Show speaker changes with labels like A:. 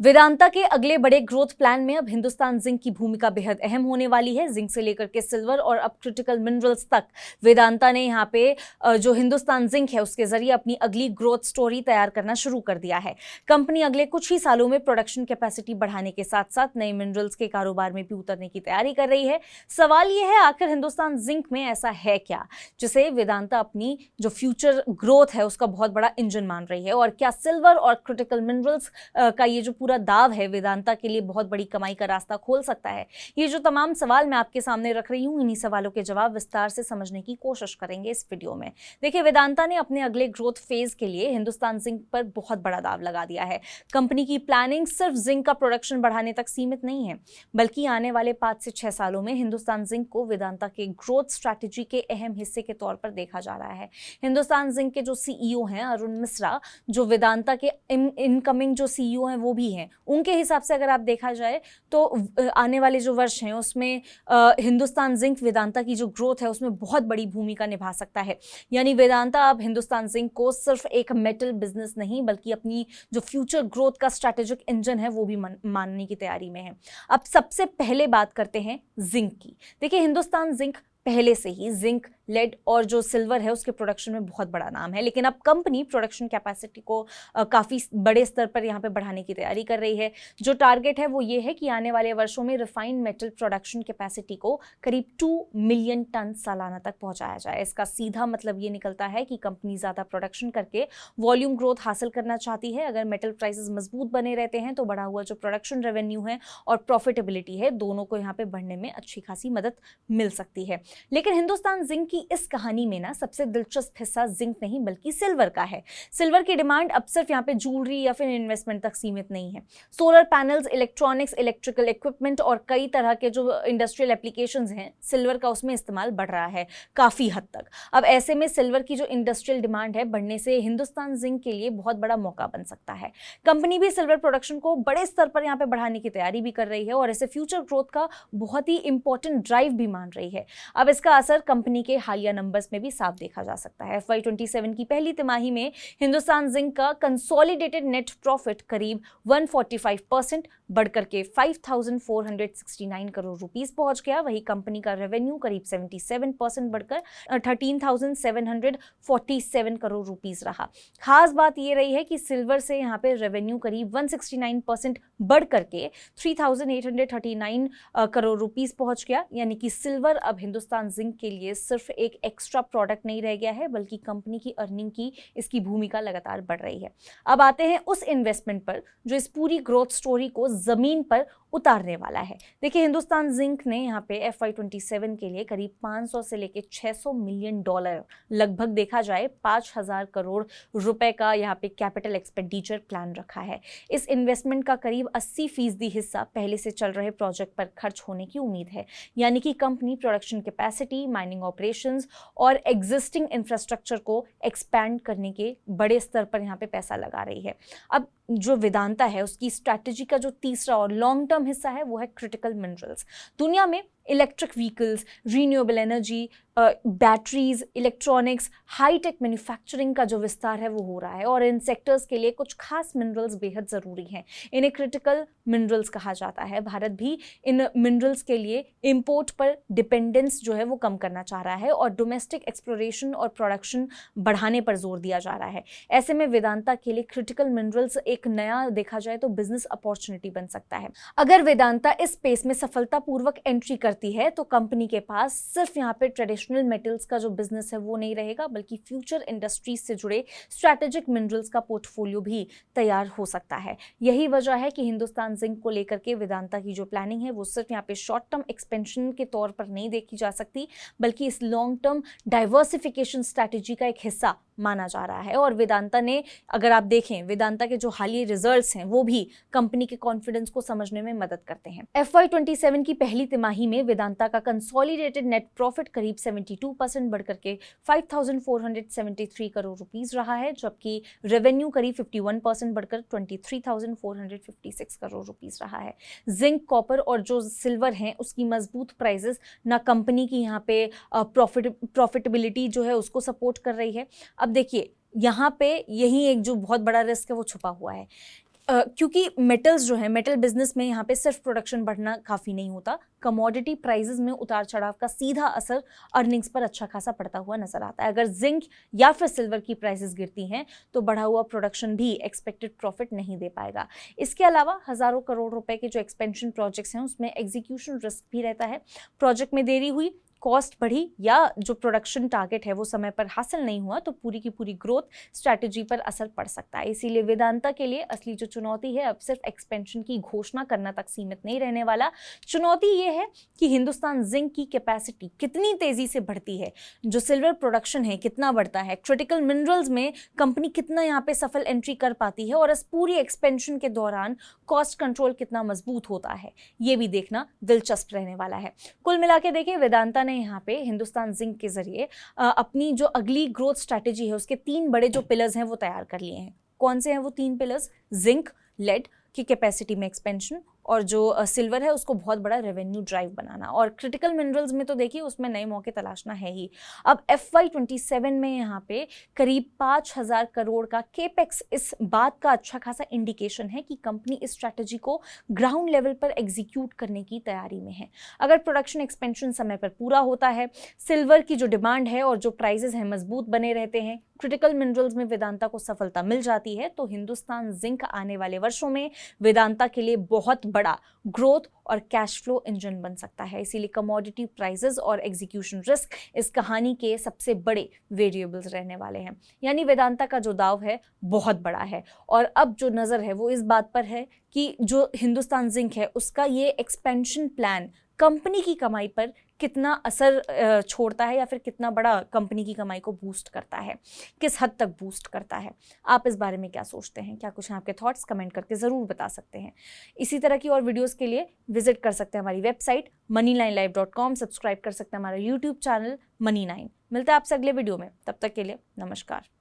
A: वेदांता के अगले बड़े ग्रोथ प्लान में अब हिंदुस्तान जिंक की भूमिका बेहद अहम होने वाली है। जिंक से लेकर के सिल्वर और अब क्रिटिकल मिनरल्स तक वेदांता ने यहाँ पे जो हिंदुस्तान जिंक है उसके जरिए अपनी अगली ग्रोथ स्टोरी तैयार करना शुरू कर दिया है। कंपनी अगले कुछ ही सालों में प्रोडक्शन कैपेसिटी बढ़ाने के साथ साथ नए मिनरल्स के कारोबार में भी उतरने की तैयारी कर रही है। सवाल यह है, आखिर हिंदुस्तान जिंक में ऐसा है क्या जिसे वेदांता अपनी जो फ्यूचर ग्रोथ है उसका बहुत बड़ा इंजन मान रही है, और क्या सिल्वर और क्रिटिकल मिनरल्स का ये जो पूरा दाव है वेदांता के लिए बहुत बड़ी कमाई का रास्ता खोल सकता है। ये जो तमाम सवाल मैं आपके सामने रख रही हूं, इन्हीं सवालों के जवाब विस्तार से समझने की कोशिश करेंगे इस वीडियो में। देखिए, वेदांता ने अपने अगले ग्रोथ फेज के लिए हिंदुस्तान जिंक पर बहुत बड़ा दाव लगा दिया है। कंपनी की प्लानिंग सिर्फ जिंक का प्रोडक्शन बढ़ाने तक सीमित नहीं है, बल्कि आने वाले 5 से 6 सालों में हिंदुस्तान जिंक को वेदांता के ग्रोथ स्ट्रैटेजी के अहम हिस्से के तौर पर देखा जा रहा है। हिंदुस्तान जिंक के जो सीईओ हैं अरुण मिश्रा, जो वेदांता के इनकमिंग जो सीईओ हैं वो भी हैं, उनके हिसाब से अगर आप देखा जाए तो आने वाले जो वर्ष हैं उसमें हिंदुस्तान जिंक वेदांता की जो ग्रोथ है उसमें बहुत बड़ी भूमिका निभा सकता है। यानी वेदांता अब हिंदुस्तान जिंक को सिर्फ एक मेटल बिजनेस नहीं बल्कि अपनी जो फ्यूचर ग्रोथ का स्ट्रैटेजिक इंजन है वो भी मानने की तैयारी में है। अब सबसे पहले बात करते हैं जिंक की। देखिए, हिंदुस्तान जिंक पहले से ही जिंक, लेड और जो सिल्वर है उसके प्रोडक्शन में बहुत बड़ा नाम है, लेकिन अब कंपनी प्रोडक्शन कैपेसिटी को काफ़ी बड़े स्तर पर यहाँ पे बढ़ाने की तैयारी कर रही है। जो टारगेट है वो ये है कि आने वाले वर्षों में रिफाइंड मेटल प्रोडक्शन कैपेसिटी को करीब 2 मिलियन टन सालाना तक पहुँचाया जाए। इसका सीधा मतलब ये निकलता है कि कंपनी ज़्यादा प्रोडक्शन करके वॉल्यूम ग्रोथ हासिल करना चाहती है। अगर मेटल प्राइसेस मजबूत बने रहते हैं तो बढ़ा हुआ जो प्रोडक्शन रेवेन्यू है और प्रॉफिटेबिलिटी है, दोनों को यहाँ पे बढ़ने में अच्छी खासी मदद मिल सकती है। लेकिन हिंदुस्तान जिंक की इस कहानी में ना सबसे दिलचस्प हिस्सा जिंक नहीं बल्कि सिल्वर का है। सिल्वर की डिमांड अब सिर्फ यहाँ पे ज्वेलरी या फिर इन्वेस्टमेंट तक सीमित नहीं है। Solar panels, electronics, electrical equipment और कई तरह के जो इंडस्ट्रियल एप्लीकेशंस हैं, सिल्वर का उसमें इस्तेमाल बढ़ रहा है काफ़ी हद तक। अब ऐसे में सिल्वर की जो इंडस्ट्रियल डिमांड है बढ़ने से हिंदुस्तान जिंक के लिए बहुत बड़ा मौका बन सकता है। कंपनी भी सिल्वर प्रोडक्शन को बड़े स्तर पर यहाँ पे बढ़ाने की तैयारी भी कर रही है और इसे फ्यूचर ग्रोथ का बहुत ही इंपॉर्टेंट ड्राइव भी मान रही है। अब इसका असर कंपनी के हालिया नंबर्स में भी साफ देखा जा सकता है। FY27 की पहली तिमाही में हिंदुस्तान जिंक का कंसोलिडेटेड नेट प्रॉफिट करीब 145% बढ़कर के 5,469 करोड़ रुपीस पहुंच गया। वही कंपनी का रेवेन्यू करीब 77% बढ़कर 13,747 करोड़ रुपीस रहा। खास बात यह रही है कि सिल्वर से यहाँ पे रेवेन्यू करीब 169% बढ़ करके 3,839 करोड़ रुपीस पहुंच गया। यानी कि सिल्वर अब हिंदुस्तान जिंक के लिए सिर्फ एक एक्स्ट्रा प्रोडक्ट नहीं रह गया है, बल्कि कंपनी की अर्निंग की इसकी भूमिका लगातार बढ़ रही है। अब आते हैं उस इन्वेस्टमेंट पर जो इस पूरी ग्रोथ स्टोरी को जमीन पर उतारने वाला है। देखिए, हिंदुस्तान जिंक ने यहाँ पे FY27 के लिए करीब 500 से लेके 600 मिलियन डॉलर, लगभग देखा जाए 5,000 करोड़ रुपए का यहाँ पे कैपिटल एक्सपेंडिचर प्लान रखा है। इस इन्वेस्टमेंट का करीब 80% हिस्सा पहले से चल रहे प्रोजेक्ट पर खर्च होने की उम्मीद है। यानी कि company production capacity, mining operations और एग्जिस्टिंग इंफ्रास्ट्रक्चर को एक्सपैंड करने के बड़े स्तर पर यहाँ पे पैसा लगा रही है। अब जो वेदांता है उसकी स्ट्रैटेजी का जो तीसरा और लॉन्ग टर्म हिस्सा है वो है क्रिटिकल मिनरल्स। दुनिया में electric vehicles, renewable energy, batteries, electronics, hi tech manufacturing का जो विस्तार है वो हो रहा है और इन सेक्टर्स के लिए कुछ खास मिनरल्स बेहद ज़रूरी हैं। इन्हें क्रिटिकल मिनरल्स कहा जाता है। भारत भी इन मिनरल्स के लिए इंपोर्ट पर डिपेंडेंस जो है वो कम करना चाह रहा है और डोमेस्टिक एक्सप्लोरेशन और प्रोडक्शन बढ़ाने पर जोर दिया जा रहा है। ऐसे में वेदांता के लिए क्रिटिकल मिनरल्स एक नया, देखा जाए तो बिजनेस अपॉर्चुनिटी बन सकता है। अगर वेदांता इस स्पेस में सफलतापूर्वक एंट्री करती है तो कंपनी के पास सिर्फ यहाँ पे ट्रेडिशनल मेटल्स का जो बिजनेस है वो नहीं रहेगा, बल्कि फ्यूचर इंडस्ट्रीज से जुड़े स्ट्रैटेजिक मिनरल्स का पोर्टफोलियो भी तैयार हो सकता है। यही वजह है कि हिंदुस्तान जिंक को लेकर के वेदांता की जो प्लानिंग है वो सिर्फ यहाँ पे शॉर्ट टर्म एक्सपेंशन के तौर पर नहीं देखी जा सकती, बल्कि इस लॉन्ग टर्म डाइवर्सिफिकेशन स्ट्रैटेजी का एक हिस्सा माना जा रहा है। और वेदांता ने, अगर आप देखें, वेदांता के जो हालिया रिजल्ट्स हैं वो भी कंपनी के कॉन्फिडेंस को समझने में मदद करते हैं। FY27 की पहली तिमाही में वेदांता का कंसोलिडेटेड नेट प्रॉफिट करीब 72% बढ़कर के 5,473 करोड़ रुपीस रहा है, जबकि रेवेन्यू करीब 51% बढ़कर 23,456 करोड़ रुपीस रहा है। जिंक, कॉपर और जो सिल्वर हैं उसकी मजबूत प्राइसेस ना कंपनी की यहाँ पे प्रॉफिटेबिलिटी जो है उसको सपोर्ट कर रही है। अब देखिए, यहाँ पे यही एक जो बहुत बड़ा रिस्क है वो छुपा हुआ है। क्योंकि मेटल्स जो है, मेटल बिजनेस में यहाँ पे सिर्फ प्रोडक्शन बढ़ना काफ़ी नहीं होता, कमोडिटी प्राइसेस में उतार चढ़ाव का सीधा असर अर्निंग्स पर अच्छा खासा पड़ता हुआ नजर आता है। अगर जिंक या फिर सिल्वर की प्राइसेस गिरती हैं तो बढ़ा हुआ प्रोडक्शन भी एक्सपेक्टेड प्रॉफिट नहीं दे पाएगा। इसके अलावा हज़ारों करोड़ रुपए के जो एक्सपेंशन प्रोजेक्ट्स हैं उसमें एग्जीक्यूशन रिस्क भी रहता है। प्रोजेक्ट में देरी हुई, कॉस्ट बढ़ी या जो प्रोडक्शन टारगेट है वो समय पर हासिल नहीं हुआ तो पूरी की पूरी ग्रोथ स्ट्रैटेजी पर असर पड़ सकता है। इसीलिए वेदांता के लिए असली जो चुनौती है अब सिर्फ एक्सपेंशन की घोषणा करना तक सीमित नहीं रहने वाला। चुनौती ये है कि हिंदुस्तान जिंक की कैपेसिटी कितनी तेजी से बढ़ती है, जो सिल्वर प्रोडक्शन है कितना बढ़ता है, क्रिटिकल मिनरल्स में कंपनी कितना यहाँ पे सफल एंट्री कर पाती है और इस पूरी एक्सपेंशन के दौरान कॉस्ट कंट्रोल कितना मजबूत होता है, ये भी देखना दिलचस्प रहने वाला है। कुल मिला के देखिए, वेदांता ने यहाँ पे हिंदुस्तान जिंक के जरिए अपनी जो अगली ग्रोथ स्ट्रैटेजी है उसके 3 बड़े जो पिलर्स हैं वो तैयार कर लिए हैं। कौन से हैं वो 3 पिलर्स? जिंक, लेड की कैपेसिटी में एक्सपेंशन और जो सिल्वर है उसको बहुत बड़ा रेवेन्यू ड्राइव बनाना, और क्रिटिकल मिनरल्स में तो देखिए उसमें नए मौके तलाशना है ही। अब FY27 में यहाँ पे करीब 5,000 करोड़ का केपेक्स इस बात का अच्छा खासा इंडिकेशन है कि कंपनी इस स्ट्रैटेजी को ग्राउंड लेवल पर एग्जीक्यूट करने की तैयारी में है। अगर प्रोडक्शन एक्सपेंशन समय पर पूरा होता है, सिल्वर की जो डिमांड है और जो प्राइजेस हैं मजबूत बने रहते हैं, क्रिटिकल मिनरल्स में वेदांता को सफलता मिल जाती है तो हिंदुस्तान जिंक आने वाले वर्षों में वेदांता के लिए बहुत बड़ा ग्रोथ और कैश फ्लो इंजन बन सकता है। इसीलिए कमोडिटी प्राइसेस और एग्जीक्यूशन रिस्क इस कहानी के सबसे बड़े वेरिएबल्स रहने वाले हैं। यानी वेदांता का जो दाव है बहुत बड़ा है और अब जो नज़र है वो इस बात पर है कि जो हिंदुस्तान जिंक है उसका ये एक्सपेंशन प्लान कंपनी की कमाई पर कितना असर छोड़ता है या फिर कितना बड़ा कंपनी की कमाई को बूस्ट करता है, किस हद तक बूस्ट करता है। आप इस बारे में क्या सोचते हैं? क्या कुछ हैं आपके थॉट्स? कमेंट करके ज़रूर बता सकते हैं। इसी तरह की और वीडियोस के लिए विजिट कर सकते हैं हमारी वेबसाइट moneylinelive.com, सब्सक्राइब कर सकते हैं हमारा यूट्यूब चैनल Money9। मिलते हैं आपसे अगले वीडियो में, तब तक के लिए नमस्कार।